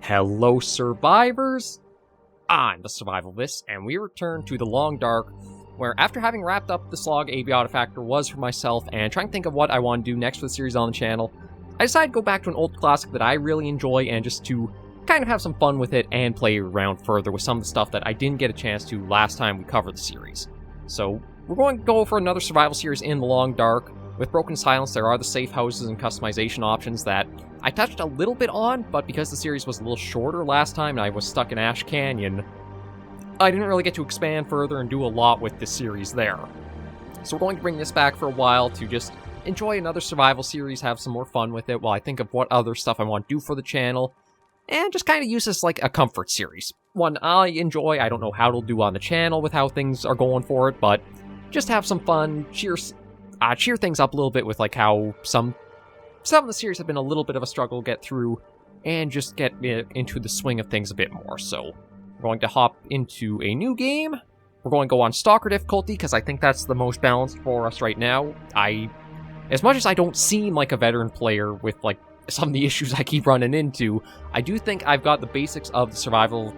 Hello, survivors! I'm the SurvivalVis, and we return to the Long Dark, where after having wrapped up the slog Abiotic Factor was for myself and trying to think of what I want to do next for the series on the channel, I decided to go back to an old classic that I really enjoy and just to kind of have some fun with it and play around further with some of the stuff that I didn't get a chance to last time we covered the series. So, we're going to go for another survival series in the Long Dark. With Broken Silence, there are the safe houses and customization options that I touched a little bit on, but because the series was a little shorter last time and I was stuck in Ash Canyon, I didn't really get to expand further and do a lot with this series there. So we're going to bring this back for a while to just enjoy another survival series, have some more fun with it while I think of what other stuff I want to do for the channel, and just kind of use this like a comfort series. One I enjoy. I don't know how it'll do on the channel with how things are going for it, but just have some fun, cheer things up a little bit with like how some of the series have been a little bit of a struggle to get through, and just get into the swing of things a bit more. So we're going to hop into a new game. We're going to go on Stalker difficulty, because I think that's the most balanced for us right now. As much as I don't seem like a veteran player with like some of the issues I keep running into, I do think I've got the basics of the survival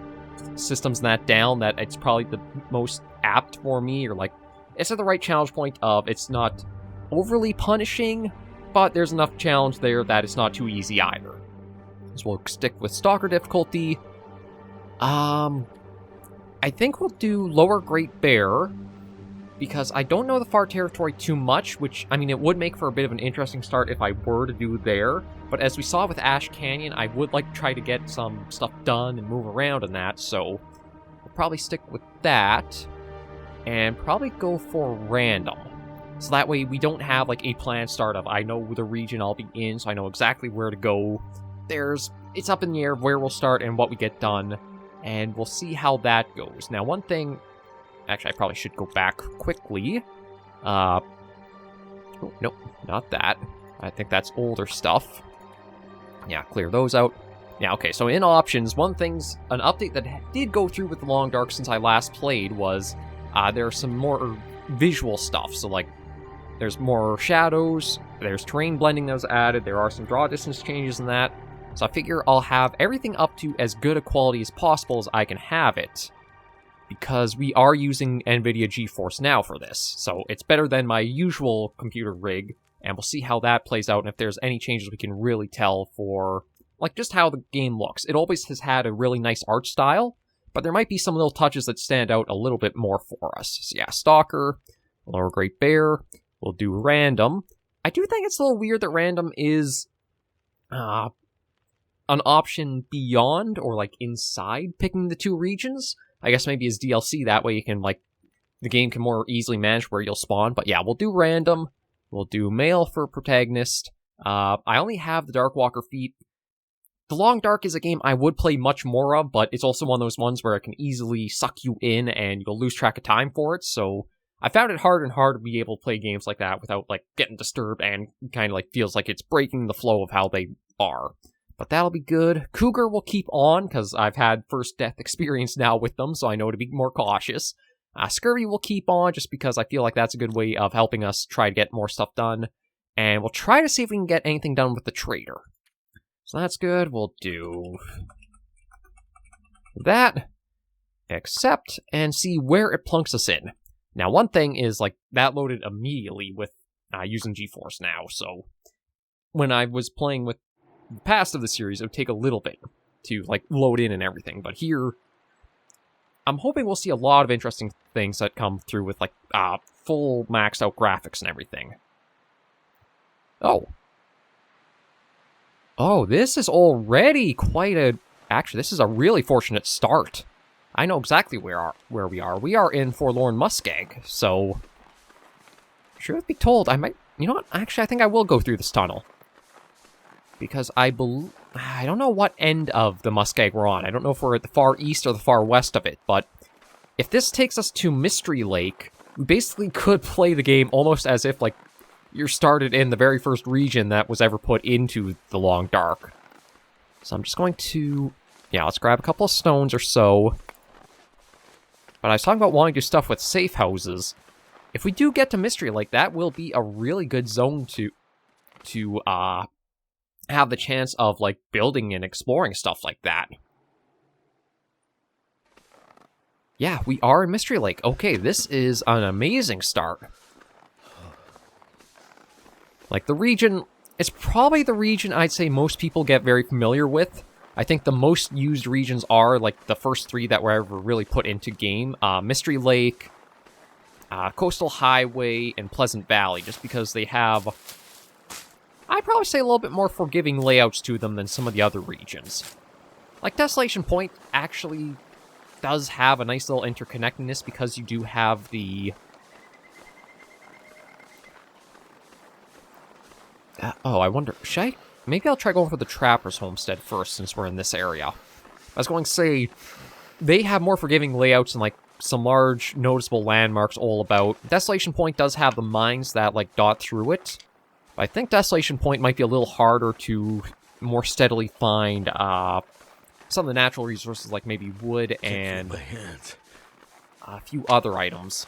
systems and that down, that it's probably the most apt for me, or like, it's at the right challenge point of it's not overly punishing, but there's enough challenge there that it's not too easy either. So we'll stick with Stalker difficulty. I think we'll do Lower Great Bear, because I don't know the far territory too much, which, I mean, it would make for a bit of an interesting start if I were to do there, but as we saw with Ash Canyon, I would like to try to get some stuff done and move around in that, so we'll probably stick with that, and probably go for random. So that way we don't have like a planned start of, I know the region I'll be in, so I know exactly where to go. It's up in the air where we'll start and what we get done, and we'll see how that goes. Now, one thing, actually, I probably should go back quickly. Oh, nope, not that. I think that's older stuff. Yeah, clear those out. Yeah, okay, so in options, an update that did go through with the Long Dark since I last played was, there's some more visual stuff, so like, there's more shadows, there's terrain blending that was added, there are some draw distance changes in that, so I figure I'll have everything up to as good a quality as possible as I can have it, because we are using NVIDIA GeForce Now for this, so it's better than my usual computer rig, and we'll see how that plays out, and if there's any changes we can really tell for, like, just how the game looks. It always has had a really nice art style, but there might be some little touches that stand out a little bit more for us. So yeah, Stalker, Lower Great Bear, we'll do random. I do think it's a little weird that random is an option beyond or like inside picking the two regions. I guess maybe as DLC, that way you can like, the game can more easily manage where you'll spawn. But yeah, we'll do random. We'll do male for protagonist. I only have the Darkwalker feat. The Long Dark is a game I would play much more of, but it's also one of those ones where it can easily suck you in and you'll lose track of time for it, so I found it harder and harder to be able to play games like that without, like, getting disturbed and kind of, like, feels like it's breaking the flow of how they are. But that'll be good. Cougar will keep on, because I've had first death experience now with them, so I know to be more cautious. Scurvy will keep on, just because I feel like that's a good way of helping us try to get more stuff done. And we'll try to see if we can get anything done with the Trader. So that's good. We'll do that, accept, and see where it plunks us in. Now, one thing is, like, that loaded immediately with using GeForce Now, so when I was playing with the past of the series, it would take a little bit to, like, load in and everything, but here, I'm hoping we'll see a lot of interesting things that come through with, like, full maxed out graphics and everything. Oh, this is already quite a... Actually, this is a really fortunate start. I know exactly where we are. We are in Forlorn Muskeg, so... Truth be told, I might... You know what? Actually, I think I will go through this tunnel. Because I don't know what end of the Muskeg we're on. I don't know if we're at the far east or the far west of it, but... If this takes us to Mystery Lake, we basically could play the game almost as if, like, you're started in the very first region that was ever put into the Long Dark. So I'm just going to... Yeah, let's grab a couple of stones or so. But I was talking about wanting to do stuff with safe houses. If we do get to Mystery Lake, that will be a really good zone to have the chance of, like, building and exploring stuff like that. Yeah, we are in Mystery Lake. Okay, this is an amazing start. Like, the region, it's probably the region I'd say most people get very familiar with. I think the most used regions are, like, the first three that were ever really put into game. Mystery Lake, Coastal Highway, and Pleasant Valley, just because they have, I'd probably say, a little bit more forgiving layouts to them than some of the other regions. Like, Desolation Point actually does have a nice little interconnectedness because you do have the... oh, I wonder... should I... maybe I'll try going for the Trapper's Homestead first since we're in this area. I was going to say, they have more forgiving layouts and, like, some large, noticeable landmarks all about. Desolation Point does have the mines that, like, dot through it. But I think Desolation Point might be a little harder to more steadily find, some of the natural resources, like maybe wood and a few other items.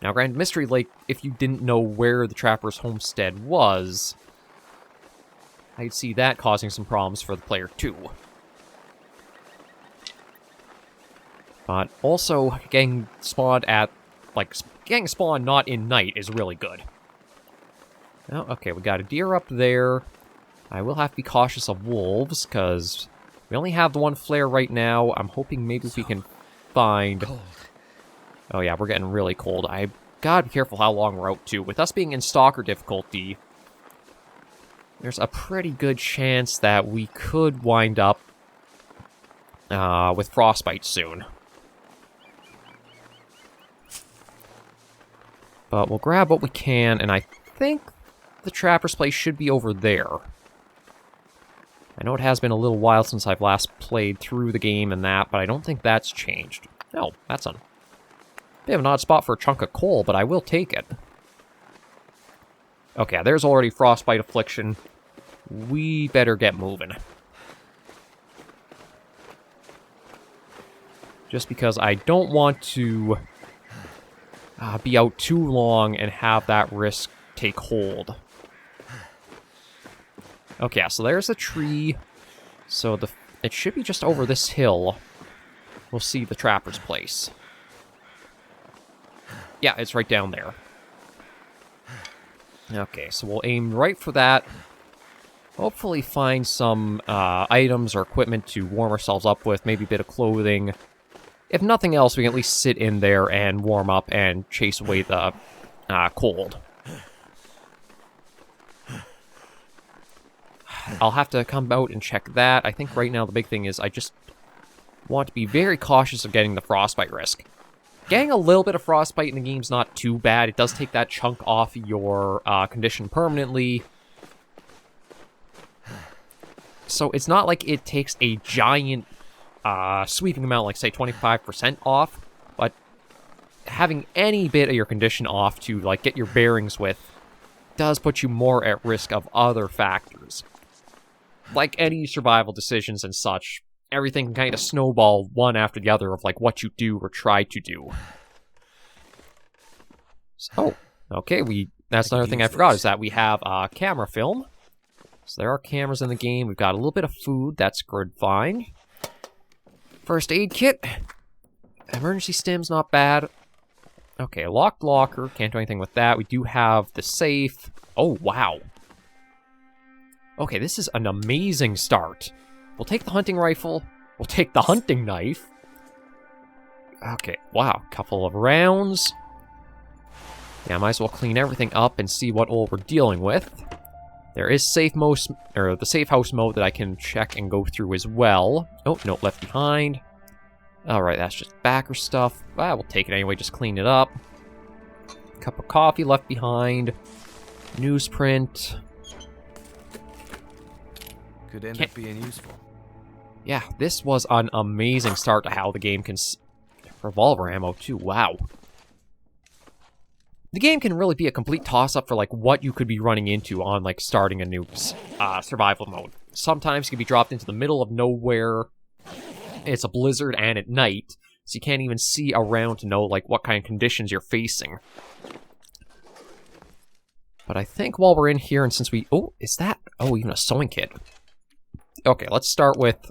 Now, granted, Mystery Lake, if you didn't know where the Trapper's Homestead was, I'd see that causing some problems for the player, too. But also, getting spawned at, like, getting spawned not in night is really good. Oh, okay, we got a deer up there. I will have to be cautious of wolves, because we only have the one flare right now. I'm hoping maybe if we can find... oh yeah, we're getting really cold. I gotta be careful how long we're out, too. With us being in Stalker difficulty, there's a pretty good chance that we could wind up with frostbite soon. But we'll grab what we can, and I think the Trapper's place should be over there. I know it has been a little while since I've last played through the game and that, but I don't think that's changed. No, that's a bit of an odd spot for a chunk of coal, but I will take it. Okay, there's already Frostbite Affliction. We better get moving. Just because I don't want to be out too long and have that risk take hold. Okay, so there's a tree. So it should be just over this hill. We'll see the Trapper's place. Yeah, it's right down there. Okay, so we'll aim right for that. Hopefully find some items or equipment to warm ourselves up with. Maybe a bit of clothing. If nothing else, we can at least sit in there and warm up and chase away the cold. I'll have to come out and check that. I think right now the big thing is I just want to be very cautious of getting the frostbite risk. Getting a little bit of frostbite in the game's not too bad. It does take that chunk off your condition permanently. So it's not like it takes a giant sweeping amount, like say 25% off, but having any bit of your condition off to like get your bearings with does put you more at risk of other factors. Like any survival decisions and such, everything can kind of snowball one after the other of like what you do or try to do. So, okay, that's another thing I forgot, is that we have camera film. So there are cameras in the game. We've got a little bit of food. That's good, fine. First aid kit. Emergency stim's not bad. Okay, locked locker. Can't do anything with that. We do have the safe. Oh, wow. Okay, this is an amazing start. We'll take the hunting rifle. We'll take the hunting knife. Okay, wow. Couple of rounds. Yeah, I might as well clean everything up and see what all we're dealing with. There is the safe house mode that I can check and go through as well. Oh, no, left behind. Alright, that's just backer stuff. Ah, we'll take it anyway, just clean it up. Cup of coffee left behind. Newsprint. Could end up being useful. Yeah, this was an amazing start to how the game can... revolver ammo, too, wow. The game can really be a complete toss-up for, like, what you could be running into on, like, starting a new survival mode. Sometimes you can be dropped into the middle of nowhere. It's a blizzard and at night, so you can't even see around to know, like, what kind of conditions you're facing. But I think while we're in here, and since we... oh, is that... Oh, even a sewing kit. Okay, let's start with...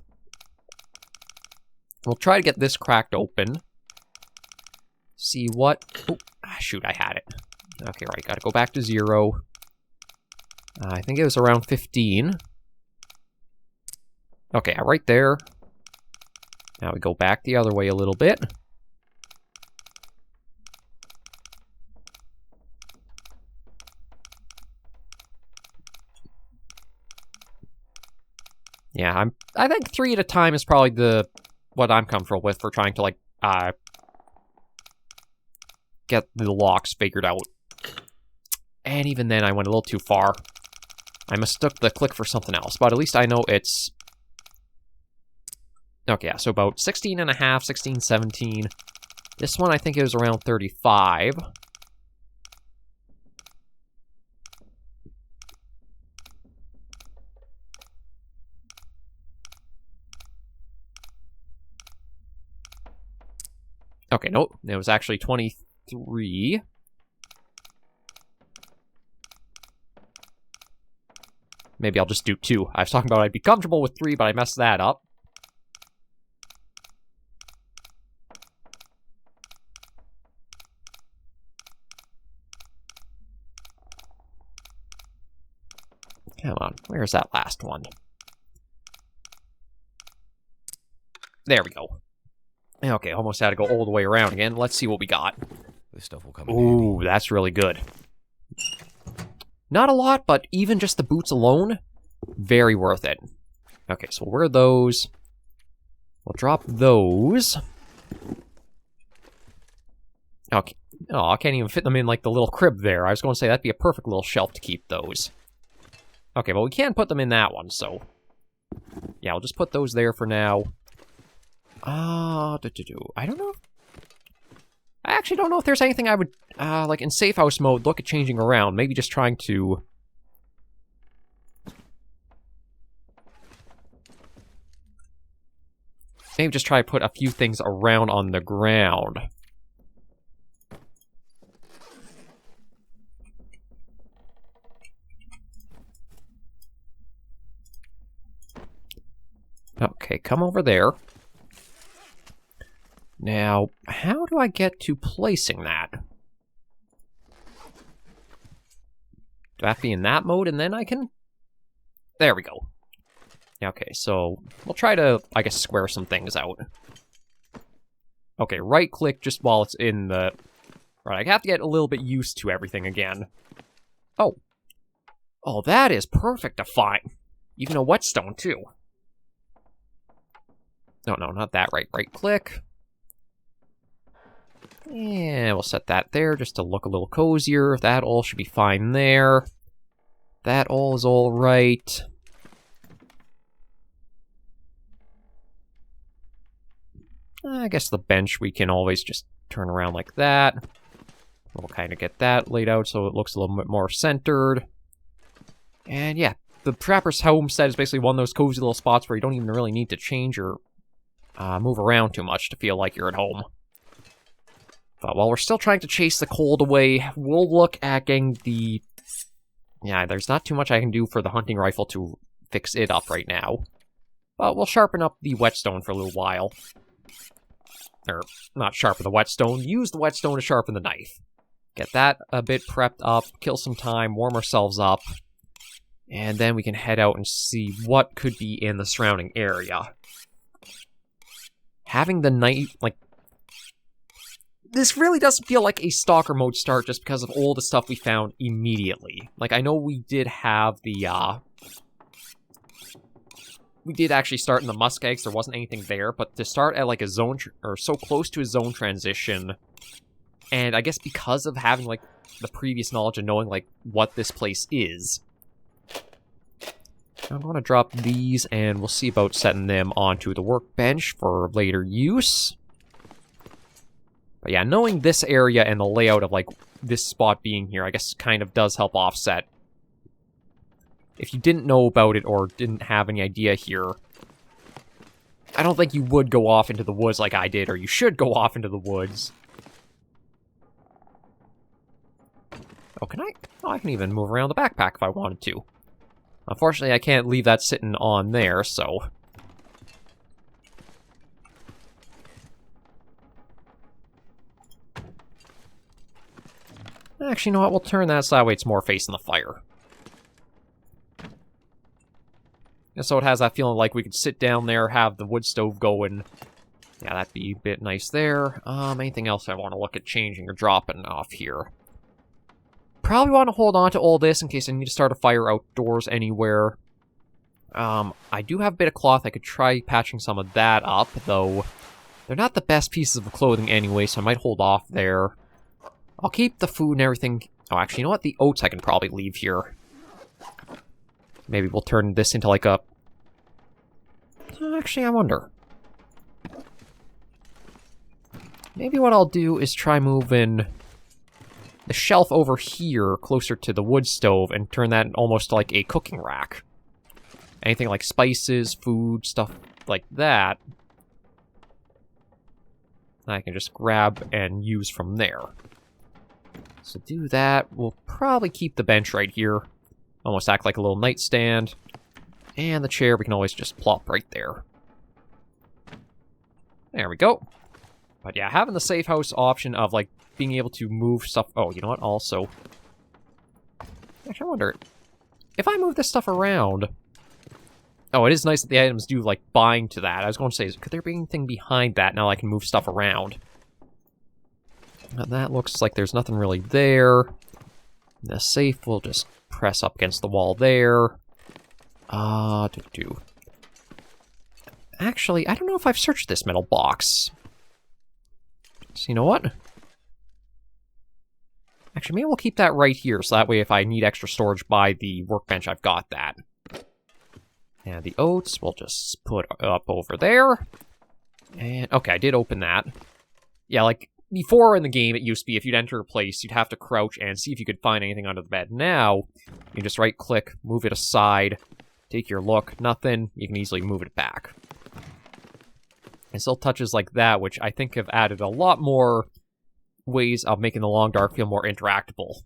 We'll try to get this cracked open. See what... Oh, shoot, I had it. Okay, right, gotta go back to 0. I think it was around 15. Okay, right there. Now we go back the other way a little bit. Yeah, I think 3 at a time is probably what I'm comfortable with for trying to, like, get the locks figured out. And even then, I went a little too far. I mistook the click for something else, but at least I know it's... Okay, yeah, so about 16 and a half, 16, 17. This one, I think it was around 35. Okay, nope, it was actually 23. Maybe I'll just do 2. I was talking about I'd be comfortable with 3, but I messed that up. Come on, where's that last one? There we go. Okay, almost had to go all the way around again. Let's see what we got. This stuff will come in handy. Ooh, that's really good. Not a lot, but even just the boots alone, very worth it. Okay, so where are those? We'll drop those. Okay. Oh, I can't even fit them in, like, the little crib there. I was going to say, that'd be a perfect little shelf to keep those. Okay, but we can put them in that one, so... Yeah, I'll just put those there for now. I don't know. I actually don't know if there's anything I would, like in safe house mode, look at changing around. Maybe just trying to... Maybe just try to put a few things around on the ground. Okay, come over there. Now, how do I get to placing that? Do I have to be in that mode and then I can... There we go. Okay, so we'll try to, I guess, square some things out. Okay, right-click just while it's in the... Right, I have to get a little bit used to everything again. Oh. Oh, that is perfect to find. Even a whetstone, too. No, not that right-click. Yeah, we'll set that there just to look a little cozier. That all should be fine there. That all is all right. I guess the bench we can always just turn around like that. We'll kind of get that laid out so it looks a little bit more centered. And yeah, the Trapper's Homestead is basically one of those cozy little spots where you don't even really need to change or move around too much to feel like you're at home. But while we're still trying to chase the cold away, we'll look at getting the... Yeah, there's not too much I can do for the hunting rifle to fix it up right now. But we'll sharpen up the whetstone for a little while. Or, not sharpen the whetstone, use the whetstone to sharpen the knife. Get that a bit prepped up, kill some time, warm ourselves up. And then we can head out and see what could be in the surrounding area. Having the knife, like... This really doesn't feel like a stalker mode start just because of all the stuff we found immediately. Like, I know we did have the, we did actually start in the muskegs, there wasn't anything there, but to start at, like, a zone, or so close to a zone transition, and I guess because of having, like, the previous knowledge and knowing, like, what this place is, I'm going to drop these, and we'll see about setting them onto the workbench for later use. But yeah, knowing this area and the layout of, like, this spot being here, I guess kind of does help offset. If you didn't know about it or didn't have any idea here, I don't think you would go off into the woods like I did, or you should go off into the woods. Oh, can I? Oh, I can even move around the backpack if I wanted to. Unfortunately, I can't leave that sitting on there, so... Actually, you know what? We'll turn that so that way it's more facing the fire. And so it has that feeling like we could sit down there, have the wood stove going. Yeah, that'd be a bit nice there. Anything else I want to look at changing or dropping off here? Probably want to hold on to all this in case I need to start a fire outdoors anywhere. I do have a bit of cloth. I could try patching some of that up, though. They're not the best pieces of clothing anyway, so I might hold off there. I'll keep the food and everything. Oh, actually, you know what? The oats I can probably leave here. Maybe we'll turn this into like a... Actually, I wonder. Maybe what I'll do is try moving the shelf over here closer to the wood stove and turn that almost like a cooking rack. Anything like spices, food, stuff like that, I can just grab and use from there. So do that. We'll probably keep the bench right here. Almost act like a little nightstand. And the chair we can always just plop right there. There we go. But yeah, having the safe house option of like being able to move stuff... Oh, you know what? Also... Actually, I wonder... If I move this stuff around... Oh, it is nice that the items do like bind to that. I was going to say, could there be anything behind that now I can move stuff around? That looks like there's nothing really there. The safe will just press up against the wall there. Actually, I don't know if I've searched this metal box. So you know what? Actually, maybe we'll keep that right here, so that way if I need extra storage by the workbench, I've got that. And the oats we'll just put up over there. And, okay, I did open that. Yeah, like... Before in the game, it used to be if you'd enter a place, you'd have to crouch and see if you could find anything under the bed. Now, you just right-click, move it aside, take your look, nothing, you can easily move it back. And still touches like that, which I think have added a lot more ways of making the Long Dark feel more interactable.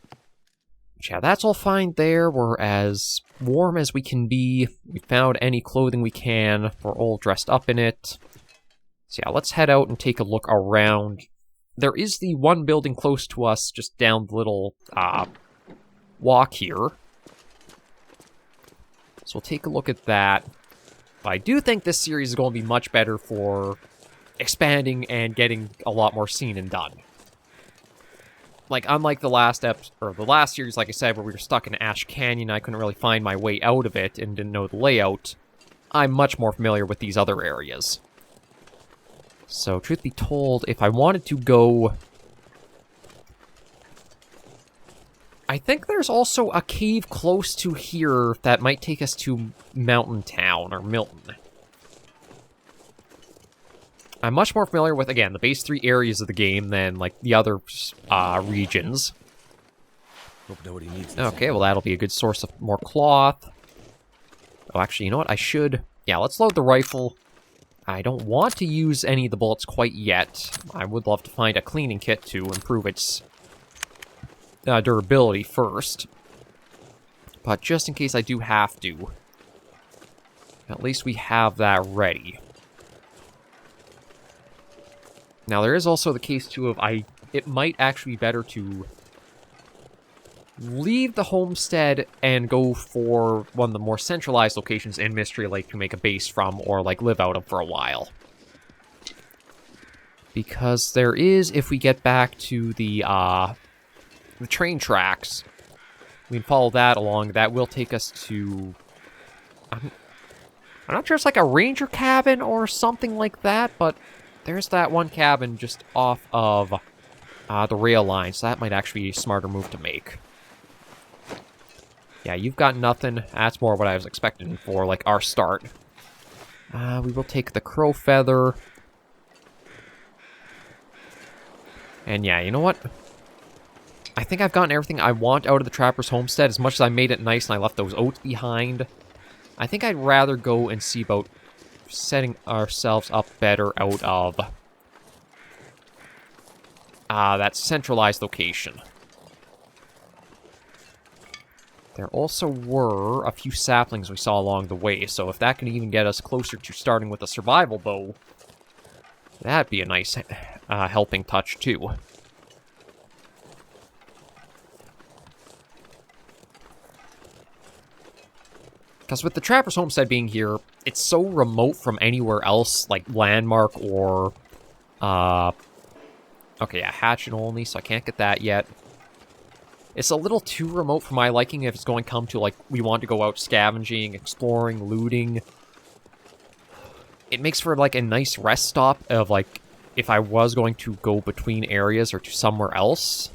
But yeah, that's all fine there. We're as warm as we can be. We found any clothing we can. We're all dressed up in it. So yeah, let's head out and take a look around. There is the one building close to us, just down the little walk here. So we'll take a look at that. But I do think this series is going to be much better for expanding and getting a lot more seen and done. Like, unlike the last series, like I said, where we were stuck in Ash Canyon, I couldn't really find my way out of it and didn't know the layout, I'm much more familiar with these other areas. So, truth be told, if I wanted to go... I think there's also a cave close to here that might take us to Mountain Town, or Milton. I'm much more familiar with, again, the base 3 areas of the game than, like, the other regions. Hope nobody needs Okay, well, that'll be a good source of more cloth. Oh, actually, you know what? I should... Yeah, let's load the rifle. I don't want to use any of the bullets quite yet. I would love to find a cleaning kit to improve its durability first. But just in case I do have to, at least we have that ready. Now, there is also the case, too, of it might actually be better to leave the homestead and go for one of the more centralized locations in Mystery Lake to make a base from, or, like, live out of for a while. Because there is, if we get back to the train tracks, we can follow that along. That will take us to... I'm not sure, it's like a ranger cabin or something like that, but there's that one cabin just off of the rail line, so that might actually be a smarter move to make. Yeah, you've got nothing. That's more what I was expecting for, like, our start. We will take the crow feather. And yeah, you know what? I think I've gotten everything I want out of the Trapper's Homestead. As much as I made it nice and I left those oats behind, I think I'd rather go and see about setting ourselves up better out of that centralized location. There also were a few saplings we saw along the way, so if that can even get us closer to starting with a survival bow, that'd be a nice helping touch, too. Because with the Trapper's Homestead being here, it's so remote from anywhere else, like landmark or, okay, yeah, hatchet only, so I can't get that yet. It's a little too remote for my liking if it's going to come to, like, we want to go out scavenging, exploring, looting. It makes for, like, a nice rest stop of, like, if I was going to go between areas or to somewhere else.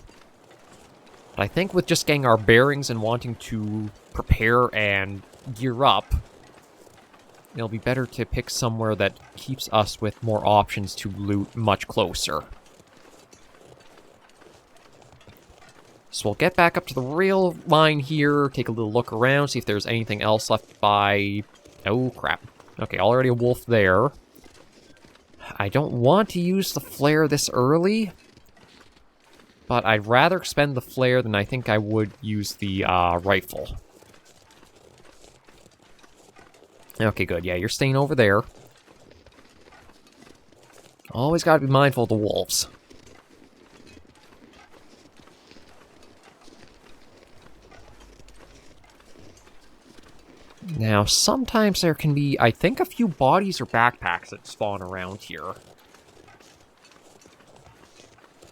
But I think with just getting our bearings and wanting to prepare and gear up, it'll be better to pick somewhere that keeps us with more options to loot much closer. So we'll get back up to the rail line here, take a little look around, see if there's anything else left by... Oh, crap. Okay, already a wolf there. I don't want to use the flare this early, but I'd rather expend the flare than I think I would use the rifle. Okay, good. Yeah, you're staying over there. Always gotta be mindful of the wolves. Now, sometimes there can be, I think, a few bodies or backpacks that spawn around here.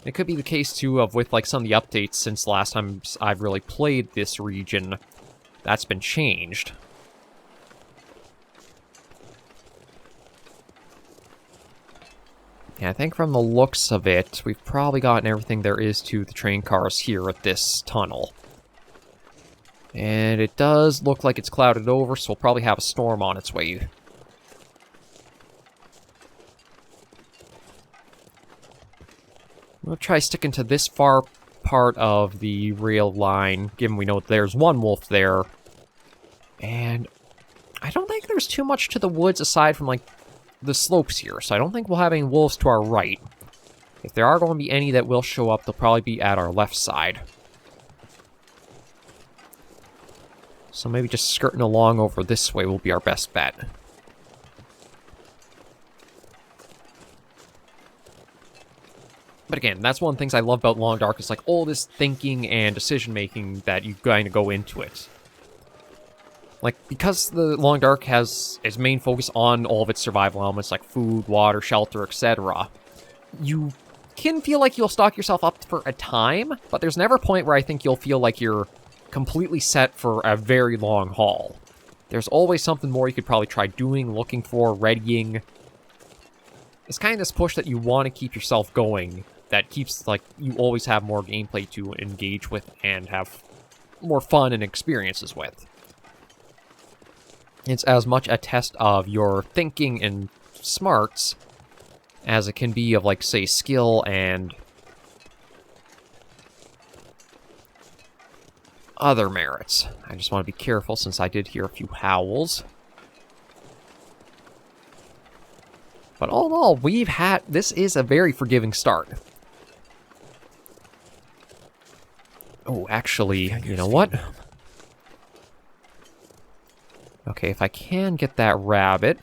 It could be the case, too, of with, like, some of the updates since last time I've really played this region. That's been changed. Yeah, I think from the looks of it, we've probably gotten everything there is to the train cars here at this tunnel. And it does look like it's clouded over, so we'll probably have a storm on its way. We'll try sticking to this far part of the rail line, given we know there's one wolf there. And I don't think there's too much to the woods aside from, like, the slopes here, so I don't think we'll have any wolves to our right. If there are going to be any that will show up, they'll probably be at our left side. So maybe just skirting along over this way will be our best bet. But again, that's one of the things I love about Long Dark, is like all this thinking and decision-making that you kind of go into it. Like, because the Long Dark has its main focus on all of its survival elements, like food, water, shelter, etc., you can feel like you'll stock yourself up for a time, but there's never a point where I think you'll feel like you're completely set for a very long haul. There's always something more you could probably try doing, looking for, readying. It's kind of this push that you want to keep yourself going, that keeps, like, you always have more gameplay to engage with and have more fun and experiences with. It's as much a test of your thinking and smarts as it can be of, like, say, skill and other merits. I just want to be careful since I did hear a few howls. But all in all, this is a very forgiving start. Oh, actually, you know what? Okay, if I can get that rabbit.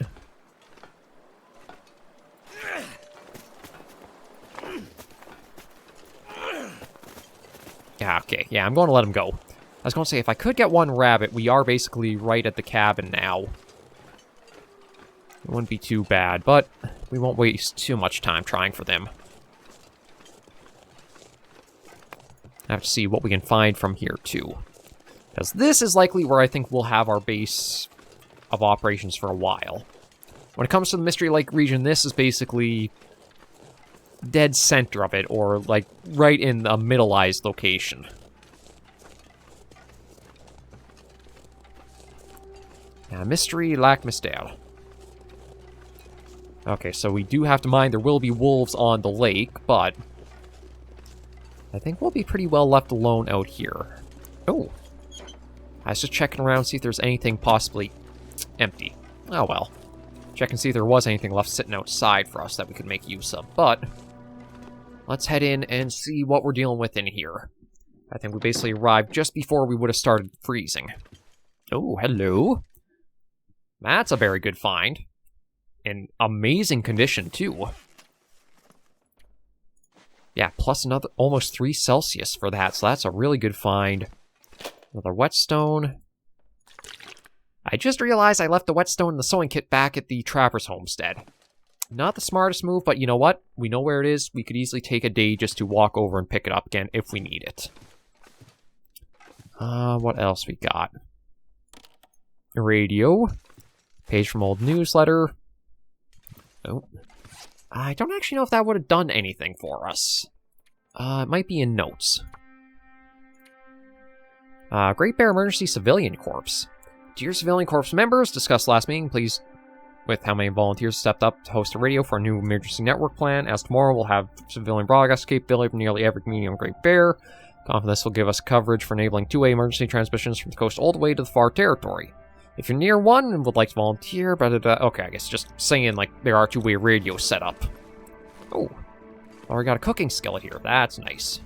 Yeah, okay. Yeah, I'm going to let him go. I was going to say, if I could get one rabbit, we are basically right at the cabin now. It wouldn't be too bad, but we won't waste too much time trying for them. I have to see what we can find from here, too. Because this is likely where I think we'll have our base of operations for a while. When it comes to the Mystery Lake region, this is basically dead center of it, or, like, right in a middleized location. Now, Mystery Lac Mystère. Okay, so we do have to mind there will be wolves on the lake, but I think we'll be pretty well left alone out here. Oh. I was just checking around, see if there's anything possibly empty. Oh well. Check and see if there was anything left sitting outside for us that we could make use of. But let's head in and see what we're dealing with in here. I think we basically arrived just before we would have started freezing. Oh, hello. That's a very good find. In amazing condition, too. Yeah, plus another almost 3 Celsius for that, so that's a really good find. Another whetstone. I just realized I left the whetstone and the sewing kit back at the Trapper's homestead. Not the smartest move, but you know what? We know where it is. We could easily take a day just to walk over and pick it up again if we need it. What else we got? A radio. Page from old newsletter. Oh. I don't actually know if that would have done anything for us. It might be in notes. Great Bear Emergency Civilian Corps. Dear Civilian Corps members, discussed last meeting, please, with how many volunteers stepped up to host a radio for a new emergency network plan, as tomorrow we'll have civilian broadcast capability from nearly every community on Great Bear. Confident this will give us coverage for enabling two-way emergency transmissions from the coast all the way to the far territory. If you're near one and would like to volunteer, okay, I guess just saying, like, there are two-way radios set up. Oh, we got a cooking skillet here. That's nice.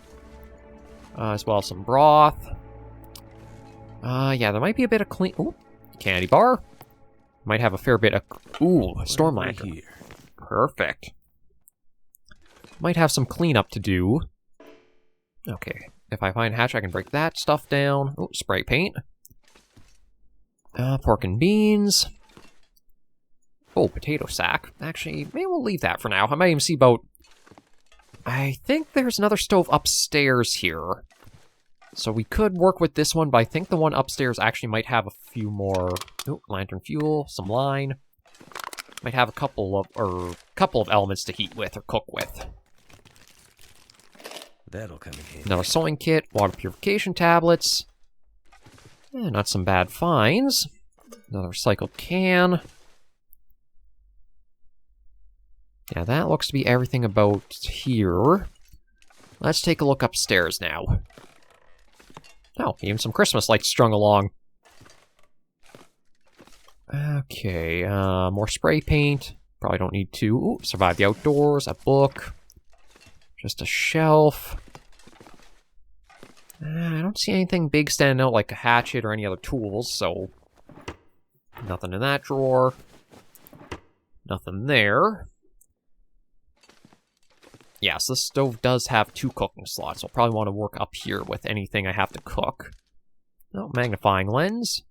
As well as some broth. Yeah, there might be a bit of clean... Ooh, candy bar. Might have a fair bit of... Ooh, storm lantern. Perfect. Might have some cleanup to do. Okay, if I find a hatch, I can break that stuff down. Ooh, spray paint. Pork and beans. Oh, potato sack. Actually, maybe we'll leave that for now. I might even see about... I think there's another stove upstairs here. So we could work with this one, but I think the one upstairs actually might have a few more... Ooh, lantern fuel, some line. Might have a couple of elements to heat with or cook with. That'll come in handy. Another sewing kit, water purification tablets. Not some bad finds. Another recycled can. Yeah, that looks to be everything about here. Let's take a look upstairs now. Oh, even some Christmas lights strung along. Okay, more spray paint. Probably don't need to. Ooh, survive the outdoors, a book. Just a shelf. I don't see anything big standing out like a hatchet or any other tools, so... Nothing in that drawer. Nothing there. Yes, this stove does have 2 cooking slots. I'll probably want to work up here with anything I have to cook. Oh, magnifying lens.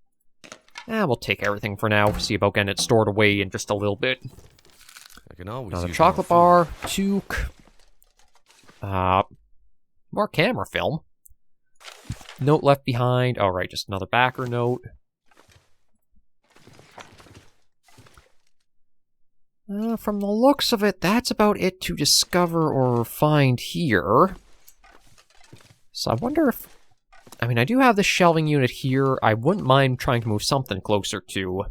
We'll take everything for now. See about getting it stored away in just a little bit. I can always Another use chocolate more bar, toque. More camera film. Note left behind. All right, just another backer note. From the looks of it, that's about it to discover or find here. So I wonder if... I mean, I do have the shelving unit here. I wouldn't mind trying to move something closer to...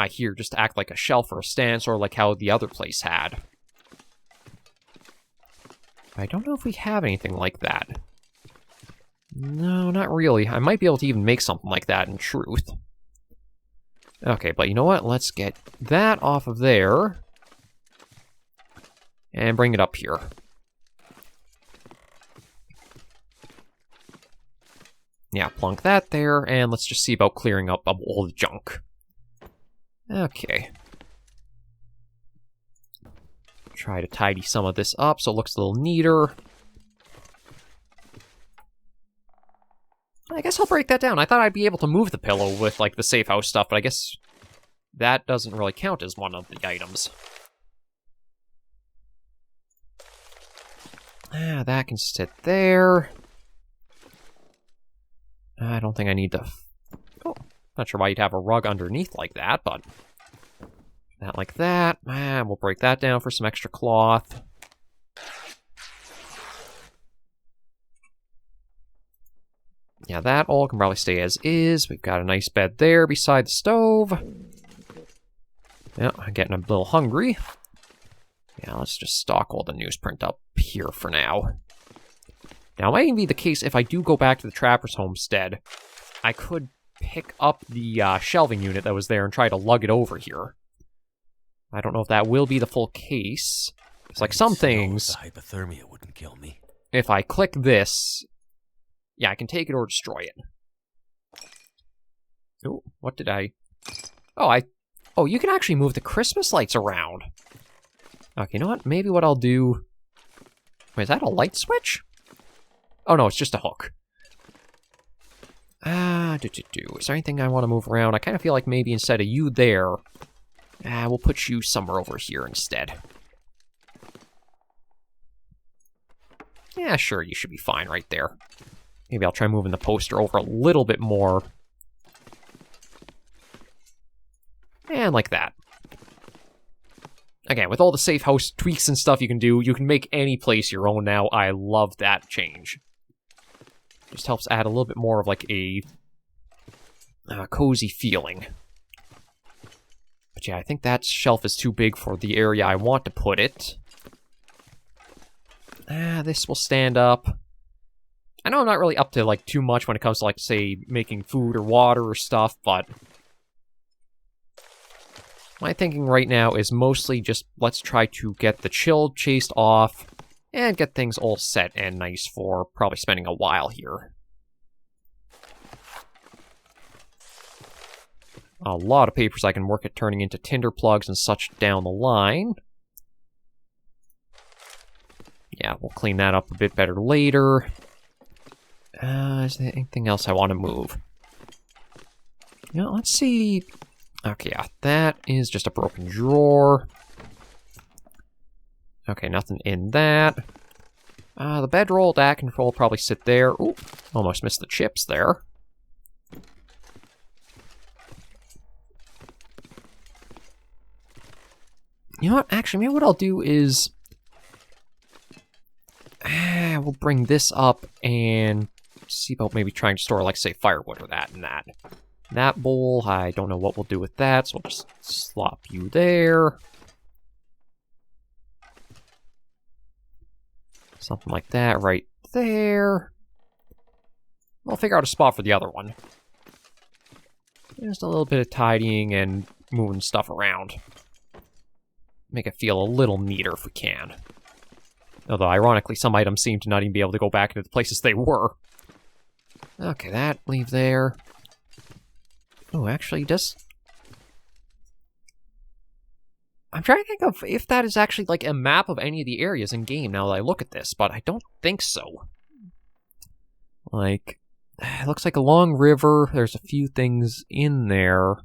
here, just to act like a shelf or a stand, sort of like how the other place had. I don't know if we have anything like that. No, not really. I might be able to even make something like that in truth. Okay, but you know what? Let's get that off of there. And bring it up here. Yeah, plunk that there, and let's just see about clearing up all the junk. Okay. Try to tidy some of this up so it looks a little neater. I guess I'll break that down. I thought I'd be able to move the pillow with, like, the safe house stuff, but I guess that doesn't really count as one of the items. That can sit there. I don't think I need to... Oh, not sure why you'd have a rug underneath like that, but... That like that. We'll break that down for some extra cloth. Yeah, that all can probably stay as is. We've got a nice bed there beside the stove. Yeah, I'm getting a little hungry. Yeah, let's just stock all the newsprint up here for now. Now, it might even be the case if I do go back to the Trapper's homestead, I could pick up the shelving unit that was there and try to lug it over here. I don't know if that will be the full case. It's like some things... The hypothermia wouldn't kill me. if I click this, yeah, I can take it or destroy it. Oh, what did I... Oh, you can actually move the Christmas lights around. Okay, you know what? Maybe what I'll do... Wait, is that a light switch? Oh, no, it's just a hook. Is there anything I want to move around? I kind of feel like maybe instead of you there, we'll put you somewhere over here instead. Yeah, sure, you should be fine right there. Maybe I'll try moving the poster over a little bit more. And like that. Again, with all the safe house tweaks and stuff you can do, you can make any place your own now. I love that change. Just helps add a little bit more of like a cozy feeling. But yeah, I think that shelf is too big for the area I want to put it. This will stand up. I know I'm not really up to like too much when it comes to like, say, making food or water or stuff, but my thinking right now is mostly just let's try to get the chill chased off and get things all set and nice for probably spending a while here. A lot of papers I can work at turning into tinder plugs and such down the line. Yeah, we'll clean that up a bit better later. Is there anything else I want to move? Yeah, let's see. Okay, yeah, that is just a broken drawer. Okay, nothing in that. The bedroll, that can probably sit there. Ooh, almost missed the chips there. You know what? Actually, maybe what I'll do is... we'll bring this up and see about maybe trying to store, like, say, firewood or that and that. That bowl, I don't know what we'll do with that, so we'll just slop you there. Something like that right there. I'll figure out a spot for the other one. Just a little bit of tidying and moving stuff around. Make it feel a little neater if we can. Although, ironically, some items seem to not even be able to go back into the places they were. Okay, that, leave there. Oh, actually, I'm trying to think of if that is actually, like, a map of any of the areas in-game now that I look at this, but I don't think so. Like, it looks like a long river. There's a few things in there.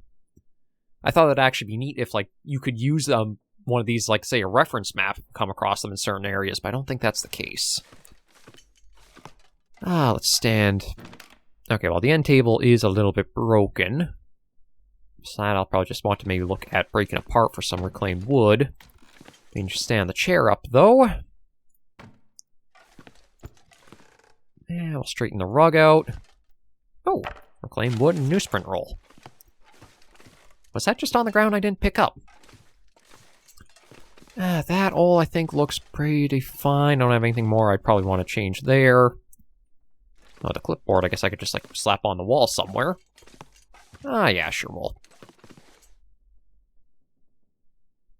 I thought that'd actually be neat if, like, you could use one of these, like, say, a reference map, come across them in certain areas, but I don't think that's the case. Let's stand... Okay, well, the end table is a little bit broken. Besides, I'll probably just want to maybe look at breaking apart for some reclaimed wood. We can just stand the chair up, though. And we'll straighten the rug out. Oh, reclaimed wood and newsprint roll. Was that just on the ground I didn't pick up? That all, I think, looks pretty fine. Don't have anything more I'd probably want to change there. Oh, the clipboard, I guess I could just, like, slap on the wall somewhere. Yeah, sure, we'll.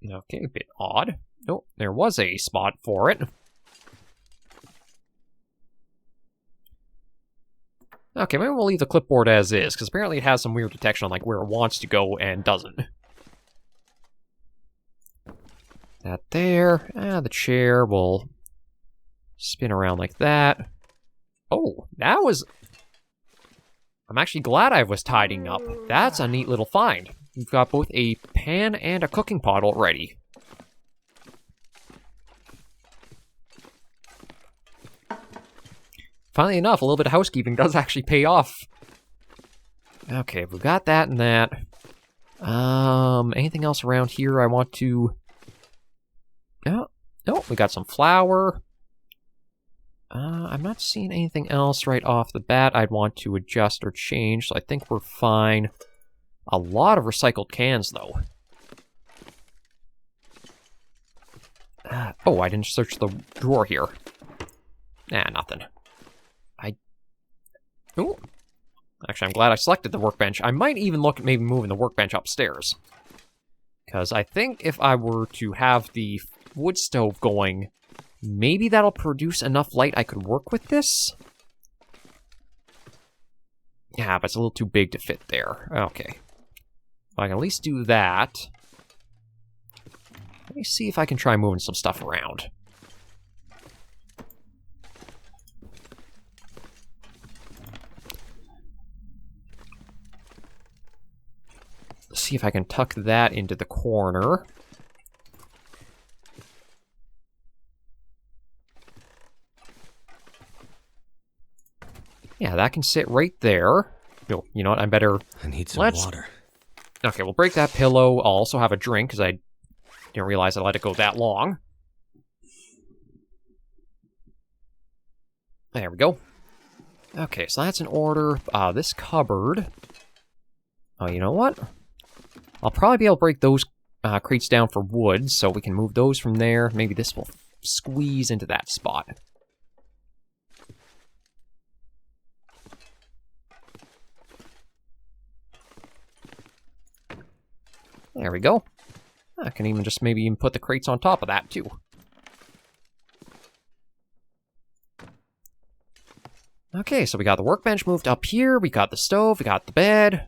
Okay, a bit odd. Oh, there was a spot for it. Okay, maybe we'll leave the clipboard as is, because apparently it has some weird detection on, like, where it wants to go and doesn't. That there. The chair will spin around like that. Oh, that was... I'm actually glad I was tidying up. That's a neat little find. We've got both a pan and a cooking pot already. Funnily enough, a little bit of housekeeping does actually pay off. Okay, we've got that and that. Anything else around here I want to... No, we got some flour. I'm not seeing anything else right off the bat I'd want to adjust or change, so I think we're fine. A lot of recycled cans, though. Oh, I didn't search the drawer here. Nothing. Ooh. Actually, I'm glad I selected the workbench. I might even look at maybe moving the workbench upstairs. Because I think if I were to have the wood stove going Maybe that'll produce enough light I could work with this? Yeah, but it's a little too big to fit there. Okay. I can at least do that. Let me see if I can try moving some stuff around. See if I can tuck that into the corner. Yeah, that can sit right there. You know what, I better... I need some water. Okay, we'll break that pillow. I'll also have a drink, because I didn't realize I let it go that long. There we go. Okay, so that's in order. This cupboard... Oh, you know what? I'll probably be able to break those crates down for wood, so we can move those from there. Maybe this will squeeze into that spot. There we go. I can even just maybe even put the crates on top of that, too. Okay, so we got the workbench moved up here, we got the stove, we got the bed.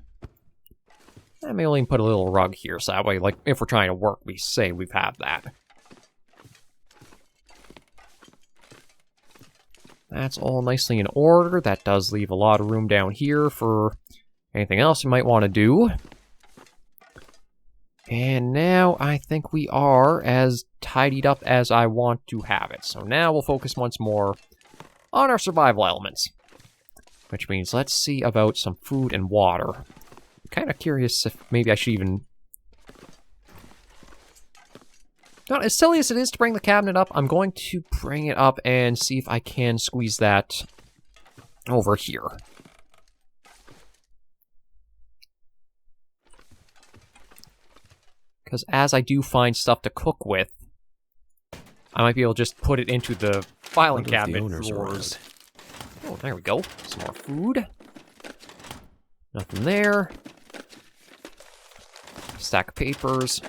I may only put a little rug here, so that way, like, if we're trying to work, we say we've had that. That's all nicely in order. That does leave a lot of room down here for anything else you might want to do. And now I think we are as tidied up as I want to have it. So now we'll focus once more on our survival elements. Which means let's see about some food and water. I'm kind of curious if maybe I should even... Not as silly as it is to bring the cabinet up, I'm going to bring it up and see if I can squeeze that over here. Because as I do find stuff to cook with, I might be able to just put it into the filing cabinet drawers. Oh, there we go. Some more food. Nothing there. Stack of papers.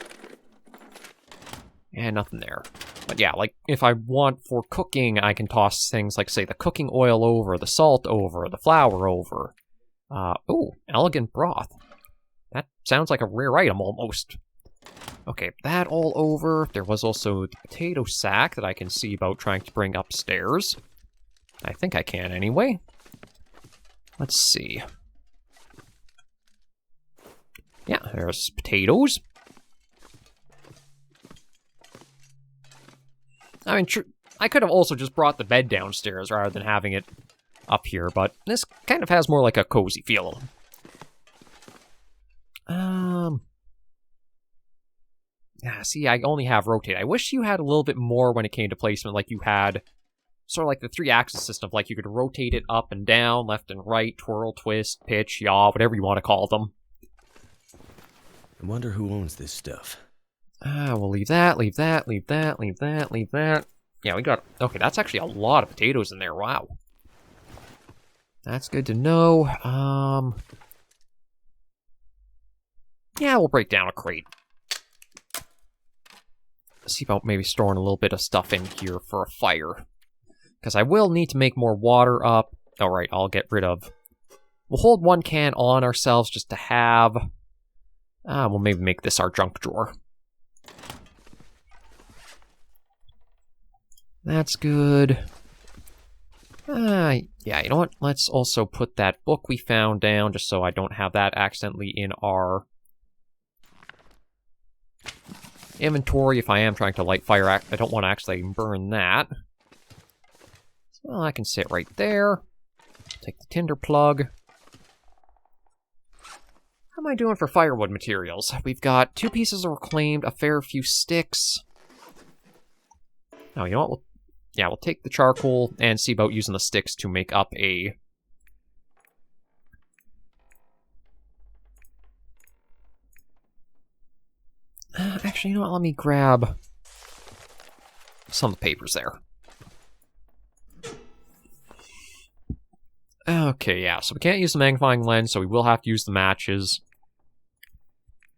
And nothing there. But yeah, like, if I want for cooking, I can toss things like, say, the cooking oil over, the salt over, the flour over. Oh, elegant broth. That sounds like a rare item, almost. Okay, that all over. There was also the potato sack that I can see about trying to bring upstairs. I think I can, anyway. Let's see. Yeah, there's potatoes. I mean, I could have also just brought the bed downstairs rather than having it up here, but this kind of has more like a cozy feel. Yeah, see, I only have rotate. I wish you had a little bit more when it came to placement, like you had sort of like the 3-axis system, like you could rotate it up and down, left and right, twirl, twist, pitch, yaw, whatever you want to call them. I wonder who owns this stuff. We'll leave that, leave that, leave that, leave that, leave that. Yeah, we got... Okay, that's actually a lot of potatoes in there, wow. That's good to know. Yeah, we'll break down a crate. See about maybe storing a little bit of stuff in here for a fire. Because I will need to make more water up. Alright, I'll get rid of... We'll hold one can on ourselves just to have... we'll maybe make this our junk drawer. That's good. Yeah, you know what? Let's also put that book we found down, just so I don't have that accidentally in our inventory if I am trying to light fire. I don't want to actually burn that. So I can sit right there. Take the tinder plug. How am I doing for firewood materials? We've got 2 pieces of reclaimed, a fair few sticks. Oh, you know what? We'll take the charcoal and see about using the sticks to make up a... actually, you know what? Let me grab some of the papers there. Okay, yeah, so we can't use the magnifying lens, so we will have to use the matches.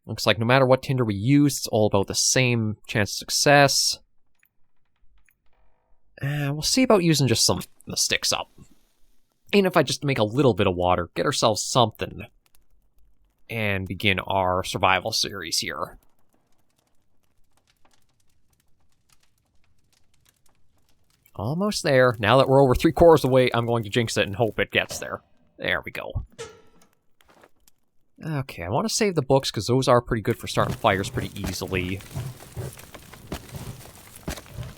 Looks like no matter what tinder we use, it's all about the same chance of success. We'll see about using just some of the sticks up. Even if I just make a little bit of water, get ourselves something, and begin our survival series here. Almost there. Now that we're over 3/4 of the way, I'm going to jinx it and hope it gets there. There we go. Okay, I want to save the books because those are pretty good for starting fires pretty easily.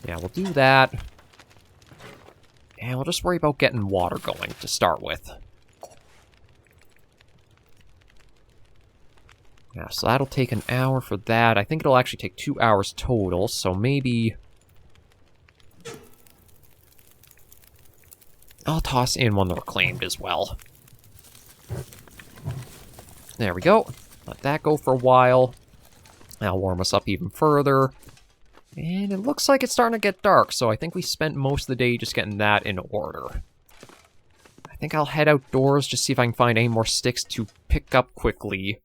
Yeah, we'll do that. And we'll just worry about getting water going to start with. Yeah, so that'll take an hour for that. I think it'll actually take 2 hours total, so maybe I'll toss in one of the reclaimed as well. There we go. Let that go for a while. That'll warm us up even further. And it looks like it's starting to get dark, so I think we spent most of the day just getting that in order. I think I'll head outdoors, just see if I can find any more sticks to pick up quickly.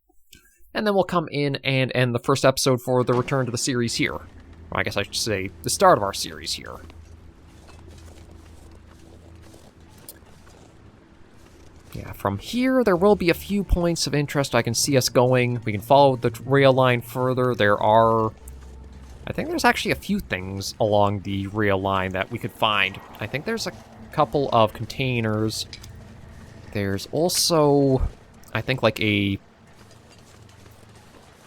And then we'll come in and end the first episode for the return to the series here. Or I guess I should say, the start of our series here. Yeah, from here, there will be a few points of interest I can see us going. We can follow the rail line further. There are... I think there's actually a few things along the rail line that we could find. I think there's a couple of containers. There's also, I think, like a...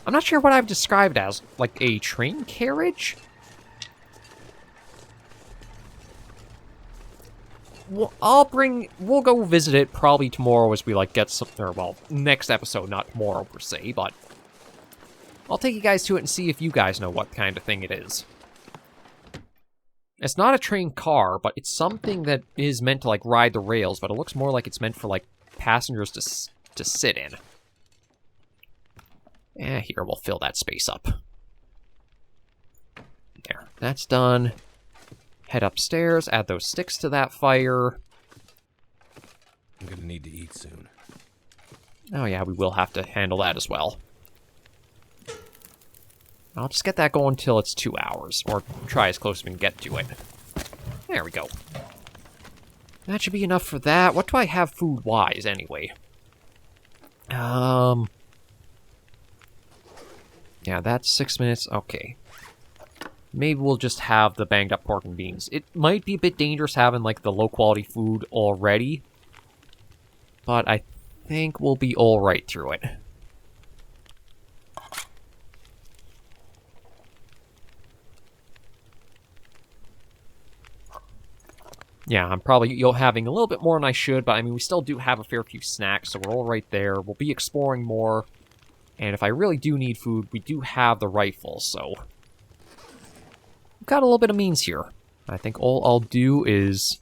I'm not sure what I've described as. Like a train carriage? Well, we'll go visit it probably tomorrow as we, like, get some, or, well, next episode, not tomorrow per se, but I'll take you guys to it and see if you guys know what kind of thing it is. It's not a train car, but it's something that is meant to, like, ride the rails, but it looks more like it's meant for, like, passengers to sit in. Here, we'll fill that space up. There, that's done. Head upstairs, add those sticks to that fire. I'm gonna need to eat soon. Oh yeah, we will have to handle that as well. I'll just get that going until it's 2 hours, or try as close as we can get to it. There we go. That should be enough for that. What do I have food-wise, anyway? Yeah, that's 6 minutes. Okay. Maybe we'll just have the banged up pork and beans. It might be a bit dangerous having, like, the low-quality food already, but I think we'll be alright through it. Yeah, I'm probably having a little bit more than I should, but I mean, we still do have a fair few snacks, so we're all right there. We'll be exploring more, and if I really do need food, we do have the rifle, so we've got a little bit of means here. I think all I'll do is...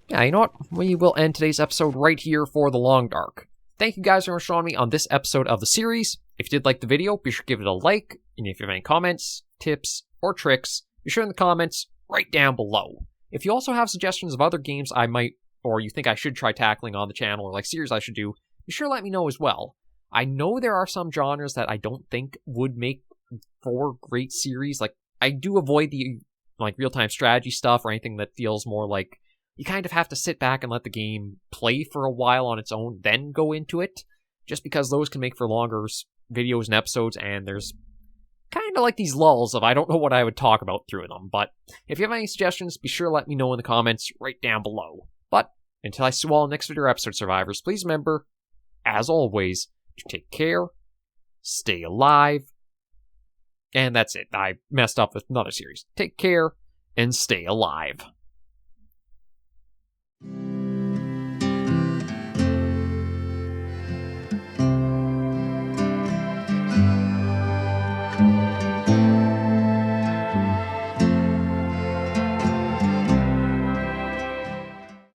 yeah, you know what? We will end today's episode right here for The Long Dark. Thank you guys for joining me on this episode of the series. If you did like the video, be sure to give it a like, and if you have any comments, tips, or tricks, be sure in the comments right down below. If you also have suggestions of other games I might, or you think I should try tackling on the channel, or like series I should do, be sure to let me know as well. I know there are some genres that I don't think would make for great series. Like, I do avoid the, like, real-time strategy stuff or anything that feels more like you kind of have to sit back and let the game play for a while on its own, then go into it, just because those can make for longer videos and episodes, and there's kind of like these lulls of I don't know what I would talk about through them. But if you have any suggestions, be sure to let me know in the comments right down below. But until I see you all next video episode, survivors, please remember, as always, to take care, stay alive, and that's it. I messed up with another series. Take care and stay alive.